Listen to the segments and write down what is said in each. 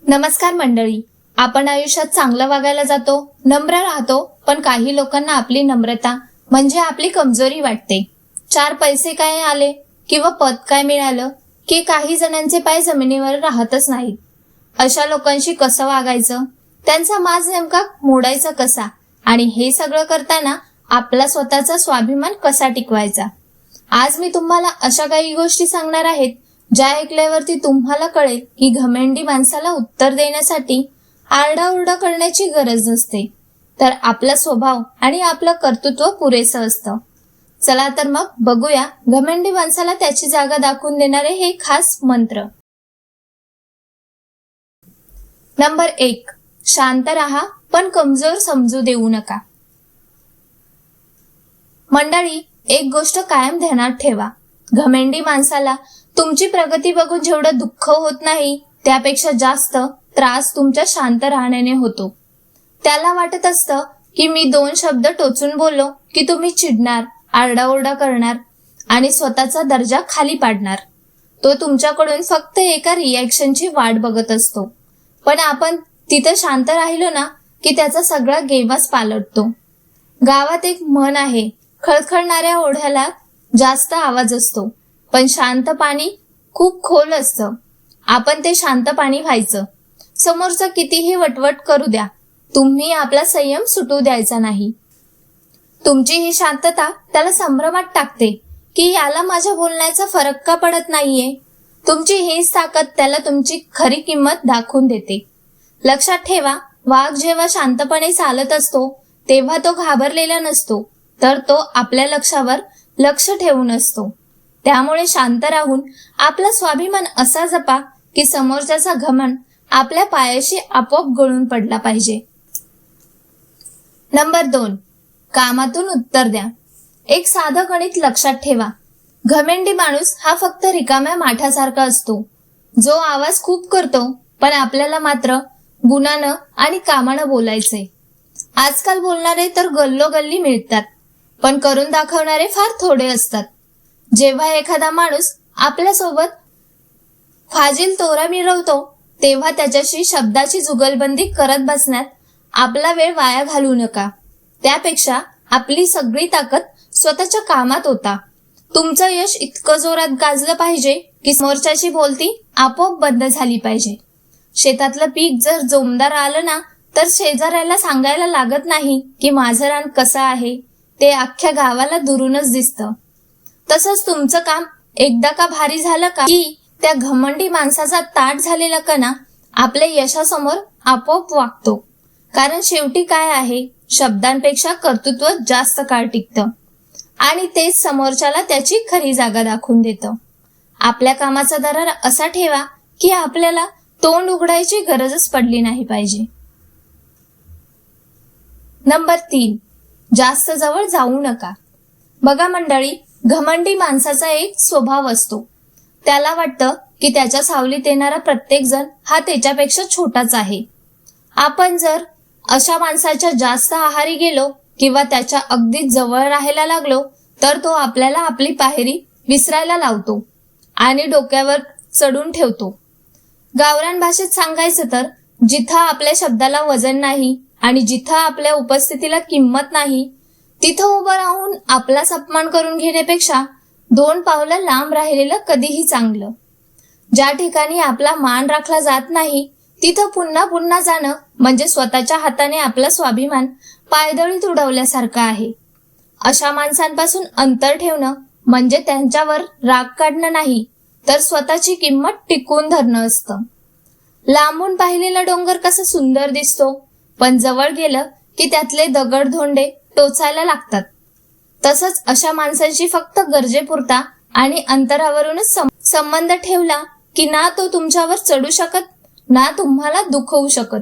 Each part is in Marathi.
नमस्कार मंडळी. आपण आयुष्यात चांगलं वागायला जातो, नम्र राहतो, पण काही लोकांना आपली नम्रता म्हणजे आपली कमजोरी वाटते. 4 पैसे काय आले किंवा पद काय मिळालं की काही जणांचे पाय जमिनीवर राहतच नाहीत. अशा लोकांशी कसं वागायचं, त्यांचा माज नेमका मोडायचा कसा, आणि हे सगळं करताना आपला स्वतःचा स्वाभिमान कसा टिकवायचा, आज मी तुम्हाला अशा काही गोष्टी सांगणार आहेत ज्या ऐकल्यावरती तुम्हाला कळेल की घमेंडी माणसाला उत्तर देण्यासाठी आरडाओरडा करण्याची गरज नसते, तर आपला स्वभाव आणि आपलं कर्तृत्व पुरेसं असतं. चला तर मग बघूया घमेंडी माणसाला त्याची जागा दाखवून देणारे हे खास मंत्र. नंबर 1. शांत राहा पण कमजोर समजू देऊ नका. मंडळी, एक गोष्ट कायम ध्यानात ठेवा. घमेंडी माणसाला तुमची प्रगती बघून जेवढं दुःख होत नाही त्यापेक्षा जास्त त्रास तुमच्या शांत राहण्याने होतो. त्याला वाटत असतं की मी 2 शब्द टोचून बोललो की तुम्ही चिडणार, आरडाओरडा करणार आणि स्वतःचा दर्जा खाली पाडणार. तो तुमच्याकडून फक्त एका रिॲक्शनची वाट बघत असतो. पण आपण तिथं शांत राहिलो ना की त्याचा सगळा गेमाच पालटतो. गावात एक म्हण आहे, खळखळणाऱ्या ओढ्याला जास्त आवाज असतो, पण शांत पाणी खूप खोल असतं. आपण ते शांत पाणी व्हायचं. समोरचा कितीही वटवट करू द्या, तुम्ही आपला संयम सुटू द्यायचा नाही. तुमची ही शांतता त्याला संभ्रमात टाकते की याला माझ्या बोलण्याचा फरक का पडत नाहीये. तुमची हीच ताकद त्याला तुमची खरी किंमत दाखवून देते. लक्षात ठेवा, वाघ जेव्हा शांतपणे चालत असतो तेव्हा तो घाबरलेला नसतो, तर तो आपल्या लक्ष्यावर लक्ष ठेवून असतो. त्यामुळे शांत राहून आपला स्वाभिमान असा जपा की समोरच्याचा घमंड आपल्या पायाशी आपोआप गळून पडला पाहिजे. नंबर 2. कामातून उत्तर द्या. एक साधं गणित लक्षात ठेवा. घमेंडी माणूस हा फक्त रिकाम्या माठासारखा असतो, जो आवाज खूप करतो, पण आपल्याला मात्र गुणानं आणि कामानं बोलायचंय. आजकाल बोलणारे तर गल्लोगल्ली मिळतात, पण करून दाखवणारे फार थोडे असतात. जेव्हा एखादा माणूस आपल्यासोबत फाजील तोरा मिरवतो तेव्हा त्याच्याशी शब्दाची जुगलबंदी करत बसण्यात आपला वेळ वाया घालवू नका. त्यापेक्षा आपली सगळी ताकद स्वतःच्या कामात होता. तुमचं यश इतकं जोरात गाजलं पाहिजे की समोरच्याची बोलती आपोआप बंद झाली पाहिजे. शेतातलं पीक जर जोमदार आलं ना तर शेजाऱ्याला सांगायला लागत नाही की माझं रान कसं आहे, ते अख्ख्या गावाला दुरूनच दिसतं. तसंच तुमचं काम एकदा का भारी झालं का की त्या घमंडी माणसाचा ताट झालेला कणा आपल्या यशासमोर आपोआप वागतो. कारण शेवटी काय आहे, शब्दांपेक्षा कर्तृत्व जास्त काळ टिकतं आणि तेच समोरच्याला त्याची खरी जागा दाखवून देतं. आपल्या कामाचा दरार असा ठेवा की आपल्याला तोंड उघडायची गरजच पडली नाही पाहिजे. नंबर 3. जास्त जवळ जाऊ नका. बघा मंडळी, घमंडी माणसाचा एक स्वभाव असतो. त्याला वाटतं की त्याच्या सावलीत येणारा प्रत्येक जण हा त्याच्यापेक्षा छोटाच आहे. आपण जर अशा माणसाच्या जास्त आहारी गेलो किंवा त्याच्या अगदी जवळ राहायला लागलो तर तो आपल्याला आपली पायरी विसरायला लावतो आणि डोक्यावर चढून ठेवतो. गावरान भाषेत सांगायचं तर जिथं आपल्या शब्दाला वजन नाही आणि जिथं आपल्या उपस्थितीला किंमत नाही तिथं उभं राहून आपला अपमान करून घेण्यापेक्षा 2 पावलं लांब राहिलेलं कधीही चांगलं. ज्या ठिकाणी आपला मान राखला जात नाही तिथं पुन्हा पुन्हा जाणं म्हणजे स्वतःच्या हाताने आपला स्वाभिमान पायदळीत उडवल्यासारखं आहे. अशा माणसांपासून अंतर ठेवणं म्हणजे त्यांच्यावर राग काढणं नाही, तर स्वतःची किंमत टिकवून धरणं असतं. लांबून पाहिलेला डोंगर कसा सुंदर दिसतो, पण जवळ गेलं की त्यातले दगड-धोंडे टोचायला लागतात. तसंच अशा माणसांशी फक्त गरजेपुरता आणि अंतरावरूनच संबंध ठेवला की ना तो तुमच्यावर चढू शकत ना तुम्हाला दुखवू शकत.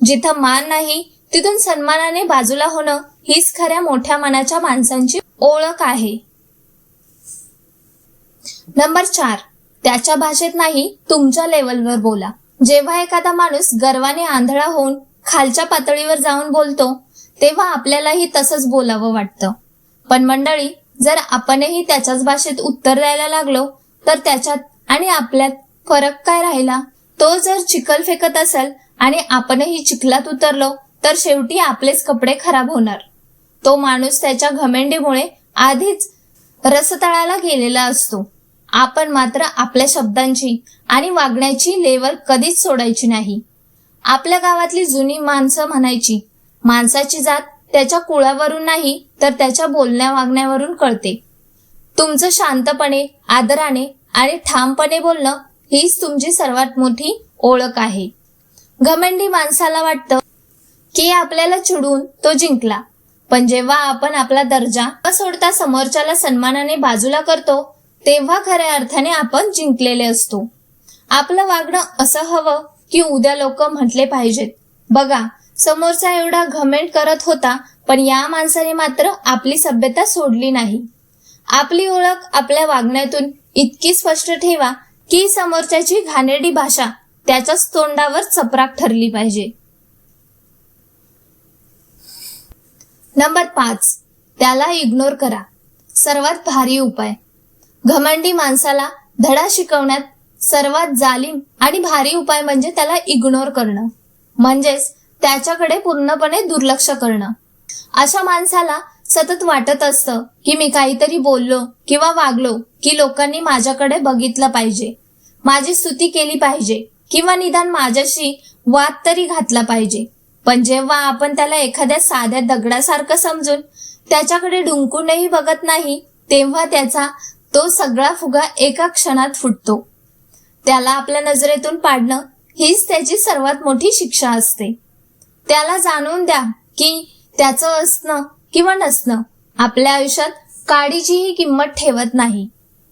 जिथं मान नाही तिथून सन्मानाने बाजूला होणं हीच खऱ्या मोठ्या मनाच्या माणसांची ओळख आहे. नंबर 4. त्याच्या भाषेत नाही, तुमच्या लेवलवर बोला. जेव्हा एखादा माणूस गर्वाने आंधळा होऊन खालच्या पातळीवर जाऊन बोलतो तेव्हा आपल्यालाही तसंच बोलावं वाटतं. पण मंडळी, जर आपणही त्याच्याच भाषेत उत्तर द्यायला लागलो तर त्याच्यात आणि आपल्यात फरक काय राहिला. तो जर चिखल फेकत असेल आणि आपणही चिखलात उतरलो तर शेवटी आपलेच कपडे खराब होणार. तो माणूस त्याच्या घमेंडीमुळे आधीच रसतळाला गेलेला असतो. आपण मात्र आपल्या शब्दांची आणि वागण्याची लेवल कधीच सोडायची नाही. आपल्या गावातली जुनी माणसं म्हणायची, माणसाची जात त्याच्या कुळावरून नाही तर त्याच्या बोलण्या वागण्यावरून कळते. तुमचं शांतपणे, आदराने आणि ठामपणे बोलणं हीच तुमची सर्वात मोठी ओळख आहे. घमंडी माणसाला वाटतं की आपल्याला चिडून तो जिंकला, पण जेव्हा आपण आपला दर्जा न सोडता समोरच्याला सन्मानाने बाजूला करतो तेव्हा खऱ्या अर्थाने आपण जिंकलेले असतो. आपलं वागणं असं हवं की उद्या लोक म्हटले पाहिजेत, बघा समोरचा एवढा घमेंड करत होता पण या माणसाने मात्र आपली सभ्यता सोडली नाही. आपली ओळख आपल्या वागण्यातून इतकी स्पष्ट ठेवा की समोरच्याची घाणेरडी भाषा त्याच्याच तोंडावर चपराक ठरली पाहिजे. नंबर 5, त्याला इग्नोर करा. सर्वात भारी उपाय. घमंडी माणसाला धडा शिकवण्यात सर्वात जालिम आणि भारी उपाय म्हणजे त्याला इग्नोर करणं, म्हणजेच त्याच्याकडे पूर्णपणे दुर्लक्ष करणं. अशा माणसाला सतत वाटत असतं की मी काहीतरी बोललो किंवा वागलो की लोकांनी माझ्याकडे बघितलं पाहिजे, माझी स्तुती केली पाहिजे किंवा निदान माझ्याशी वाद तरी घातला पाहिजे. पण जेव्हा आपण त्याला एखाद्या साध्या दगडासारखं समजून त्याच्याकडे डुंकूनही बघत नाही तेव्हा त्याचा तो सगळा फुगा एका क्षणात फुटतो. त्याला आपल्या नजरेतून पाडणं हीच त्याची सर्वात मोठी शिक्षा असते. त्याला जाणून द्या की त्याचं असणं किंवा नसणं आपल्या आयुष्यात काडीचीही किंमत ठेवत नाही.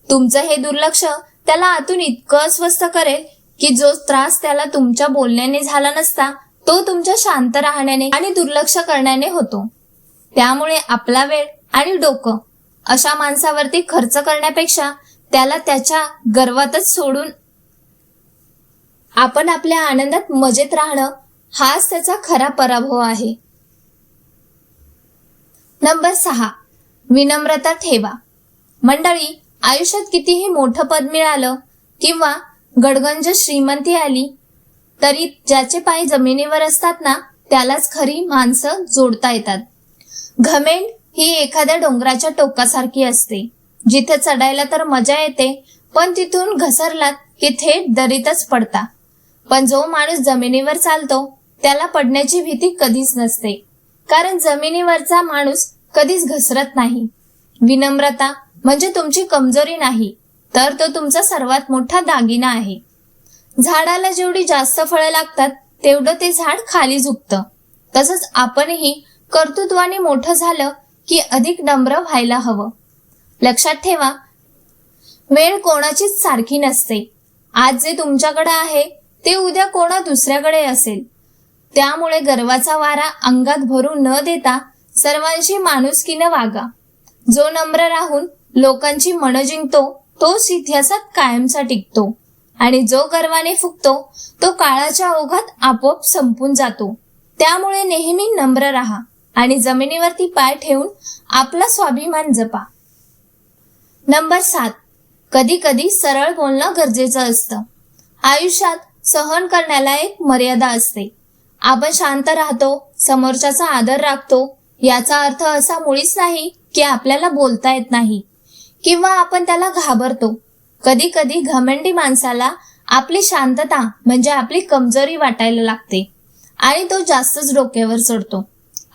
तुमचं हे दुर्लक्ष त्याला आतून इतकं अस्वस्थ करेल की जो त्रास त्याला तुमच्या बोलण्याने झाला नसता तो तुमच्या शांत राहण्याने आणि दुर्लक्ष करण्याने होतो. त्यामुळे आपला वेळ आणि डोकं अशा माणसावरती खर्च करण्यापेक्षा त्याला त्याच्या गर्वातच सोडून आपण आपल्या आनंदात मजेत राहणं हाच त्याचा खरा पराभव आहे. नंबर 6, विनम्रता ठेवा. मंडळी, आयुष्यात कितीही मोठं पद मिळालं किंवा गडगंज श्रीमंती आली तरी ज्याचे पाय जमिनीवर असतात ना त्यालाच खरी माणसं जोडता येतात. घमेंड ही एखाद्या डोंगराच्या टोकासारखी असते, जिथे चढायला तर मजा येते पण तिथून घसरलात की थेट दरीतच पडता. पण जो माणूस जमिनीवर चालतो त्याला पडण्याची भीती कधीच नसते, कारण जमिनीवरचा माणूस कधीच घसरत नाही. विनम्रता म्हणजे तुमची कमजोरी नाही तर तो तुमचा सर्वात मोठा दागिना आहे. झाडाला जेवढी जास्त फळं लागतात तेवढं ते झाड खाली झुकतं. तसंच आपणही कर्तृत्वाने मोठं झालं की अधिक नम्र व्हायला हवं. लक्षात ठेवा, वेळ कोणाचीच सारखी नसते. आज जे तुमच्याकडे आहे ते उद्या कोणा दुसऱ्याकडे असेल. त्यामुळे गर्वाचा वारा अंगात भरू न देता सर्वांशी माणुसकीने वागा. जो नम्र राहून लोकांची मनं जिंकतो तोच इतिहासात कायमचा टिकतो आणि जो गर्वाने फुगतो तो काळाच्या ओघात आपोआप संपून जातो. त्यामुळे नेहमी नम्र राहा आणि जमिनीवरती पाय ठेवून आपला स्वाभिमान जपा. नंबर 7, कधी कधी सरळ बोलणं गरजेचं असतं. आयुष्यात सहन करण्याला एक मर्यादा असते. आपण शांत राहतो, समोरच्याचा आदर राखतो, याचा अर्थ असा मुळीच नाही की आपल्याला बोलता येत नाही किंवा आपण त्याला घाबरतो. कधी कधी घमंडी माणसाला आपली शांतता म्हणजे आपली कमजोरी वाटायला लागते आणि तो जास्तच डोक्यावर चढतो.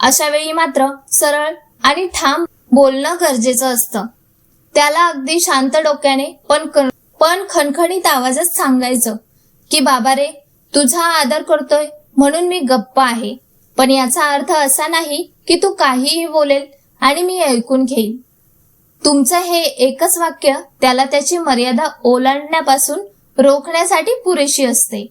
अशा वेळी मात्र सरळ आणि ठाम बोलणं गरजेचं असतं. त्याला अगदी शांत डोक्याने पण खणखणीत आवाजात सांगायचं की बाबा रे, तुझा आदर करतोय म्हणून मी गप्प आहे, पण याचा अर्थ असा नाही की तू काहीही बोलेल आणि मी ऐकून घेईन. तुमचं हे एकच वाक्य त्याला त्याची मर्यादा ओलांडण्यापासून रोखण्यासाठी पुरेशी असते.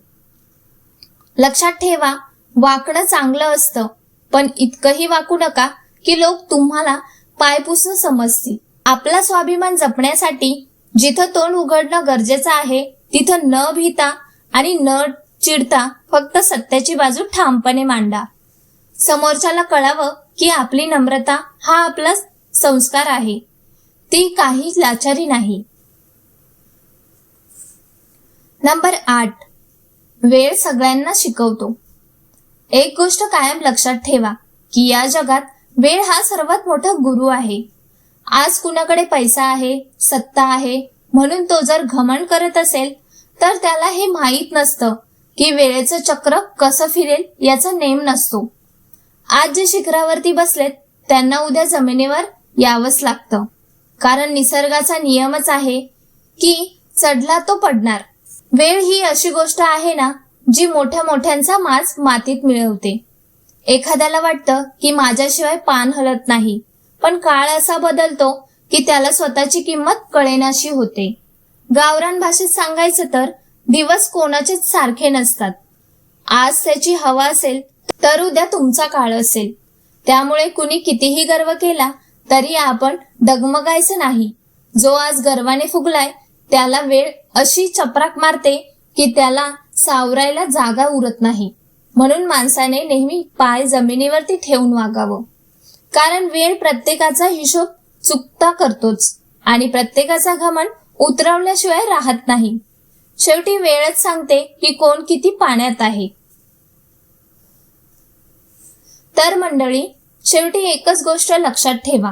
लक्षात ठेवा, वाकणं चांगलं असतं पण इतकंही वाकू नका की लोक तुम्हाला पायपुसणं समजतील. आपला स्वाभिमान जपण्यासाठी जिथं तोंड उघडणं गरजेचं आहे तिथं न भीता आणि न चिडता फक्त सत्याची बाजू ठामपणे मांडा. समोरच्याला कळावं की आपली नम्रता हा आपला संस्कार आहे, ती काही लाचारी नाही. नंबर 8, वेळ सगळ्यांना शिकवतो. एक गोष्ट कायम लक्षात ठेवा की या जगात वेळ हा सर्वात मोठा गुरु आहे. आज कुणाकडे पैसा आहे, सत्ता आहे म्हणून तो जर घमंड करत असेल तर त्याला हे माहीत नसतं की वेळेचं चक्र कसं फिरेल याचा नेम नसतो. आज जे शिखरावरती बसलेत त्यांना उद्या जमिनीवर यावंच लागतं, कारण निसर्गाचा नियमच आहे की चढला तो पडणार. वेळ ही अशी गोष्ट आहे ना जी मोठ्या मोठ्यांचा माज मातीत मिळवते. एखाद्याला वाटतं की माझ्याशिवाय पान हलत नाही, पण काळ असा बदलतो की त्याला स्वतःची किंमत कळेनाशी होते. गावरान भाषेत सांगायचं तर दिवस कोणाचेच सारखे नसतात. आज त्याची हवा असेल तर उद्या तुमचा काळ असेल. त्यामुळे कुणी कितीही गर्व केला तरी आपण डगमगायचं नाही. जो आज गर्वाने फुगलाय त्याला वेळ अशी चपराक मारते की त्याला सावरायला जागा उरत नाही. म्हणून माणसाने नेहमी पाय जमिनीवरती ठेवून वागावं, कारण वेळ प्रत्येकाचा हिशोब चुकता करतोच आणि प्रत्येकाचा घमंड उतरवल्याशिवाय राहत नाही. शेवटी वेळच सांगते की कोण किती पाण्यात आहे. तर मंडळी, शेवटी एकच गोष्ट लक्षात ठेवा,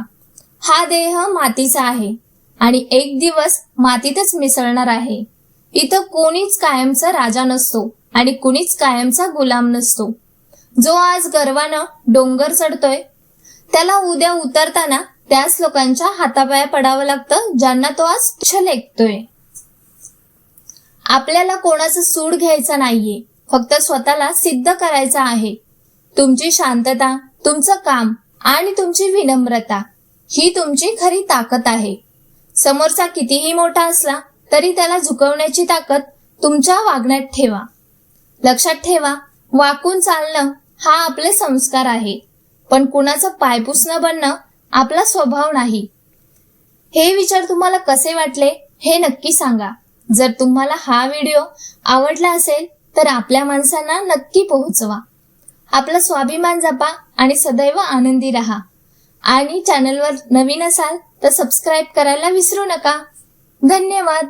हा देह मातीचा आहे आणि एक दिवस मातीतच मिसळणार आहे. इथं कोणीच कायमचा राजा नसतो आणि कुणीच कायमचा गुलाम नसतो. जो आज गर्वानं डोंगर चढतोय त्याला उद्या उतरताना त्याच लोकांच्या हातापाया पडावं लागतं ज्यांना तो आज लेखतोय. आपल्याला कोणाचं सूड घ्यायचा नाहीये, फक्त स्वतःला सिद्ध करायचं आहे. तुमची शांतता, तुमचं काम आणि तुमची विनम्रता ही तुमची खरी ताकद आहे. समोरचा कितीही मोठा असला तरी त्याला झुकवण्याची ताकद तुमच्या वागण्यात ठेवा. लक्षात ठेवा, वाकून चालणं हा आपले संस्कार आहे, पण कुणाचं पायपुसणं बनणं आपला स्वभाव नाही. हे विचार तुम्हाला कसे वाटले हे नक्की सांगा. जर तुम्हाला हा व्हिडिओ आवडला असेल तर आपल्या माणसांना नक्की पोहोचवा. आपला स्वाभिमान जपा आणि सदैव आनंदी राहा. आणि चॅनलवर नवीन असाल तर सबस्क्राईब करायला विसरू नका. धन्यवाद.